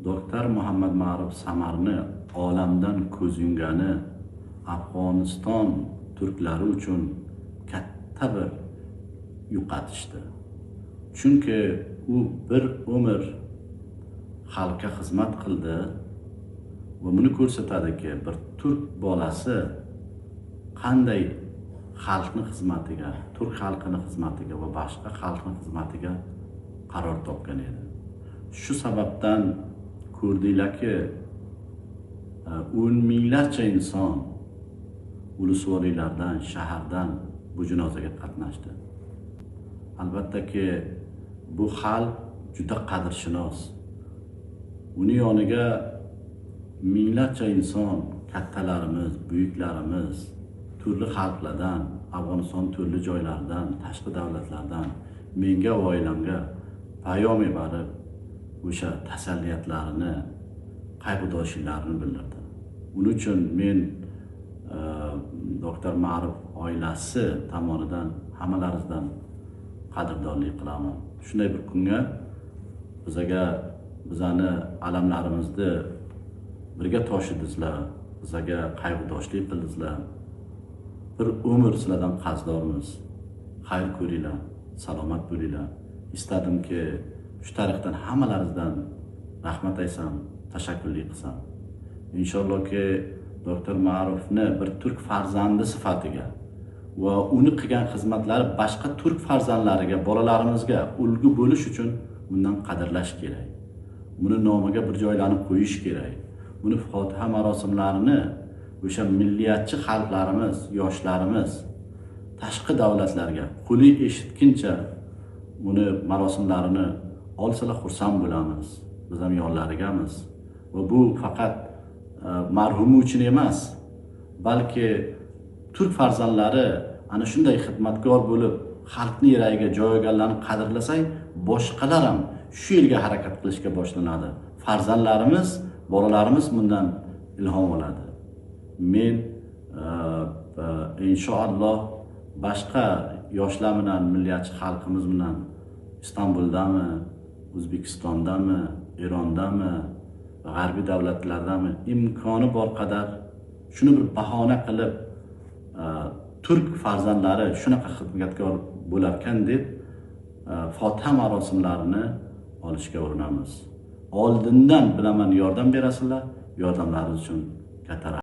doktor Muhammad Ma'ruf Samarni olamdan ko'z yumgani Afg'oniston turklari uchun katta bir yo'qotishdi. Chunki u bir umr xalqqa xizmat qildi va buni ko'rsatadiki, bir turk bolasi qanday xalqning xizmatiga, turk xalqining xizmatiga va boshqa xalqning xizmatiga qaror topgan edi. Shu sababdan ko'rdinglarki, o'n minglarcha inson ulusvoliylardan, shahardan bu janozaga qatnashdi. Albattaki bu xalq juda qadrshunos. Uni yoniga minglarcha inson, kattalarimiz, buyuklarimiz, turli xalqlardan, Afg'oniston turli joylaridan, tashqi davlatlardan menga va oilamga payom berib, o'sha tasalliyatlarini, qayg'udoshilarini bildirdi. Uning uchun men doktor Ma'ruf oilasi tomonidan hammalaringizdan qadrdonlik qilaman. Shunday bir kunga bizani alamlarimizni birga toshidingizlar, bizga qayg'udoshlik qildingizlar. Bir umr sizlardan qarzdormiz. Xayr ko'ringlar, salomat bo'linglar. Istadimki, shu tarixdan hammalaringizdan rahmat aytsam, tashakkurlik qilsam. Inshaallohki doktor Ma'rufni bir turk farzandi sifatiga va uni qilgan xizmatlari boshqa turk farzandlariga, bolalarimizga ulgu bo'lish uchun bundan qadrlash kerak. Buni nomiga bir joylanib qo'yish kerak. Buni Fotiha marosimlarini o'sha milliyatchi xalqlarimiz, yoshlarimiz tashqi davlatlarga qo'li eshitguncha buni marosimlarini olsalar xursand bo'lamiz. Biz ham yonlarigamiz. Va bu faqat marhum uchun emas, balki turk farzandlari ana shunday xizmatkor bo'lib, xalqni yuragiga joy olganlarni qadrlasak, boshqalar ham shu yerga harakat qilishga boshlanadi. Farzandlarimiz, bolalarimiz bundan ilhom oladi. Men inshaalloh boshqa yoshlar bilan, milliyatchi xalqimiz bilan Istanbuldami, O'zbekistondami, Erondami, g'arbiy davlatlardami imkoni bor qadar shuni bir bahona qilib turk farzandlari shunaqa xizmatkor bo'larkan deb Fotiha marosimlarini olishga urinamiz. Oldindan bilaman yordam berasizlar, yordamlaringiz uchun katta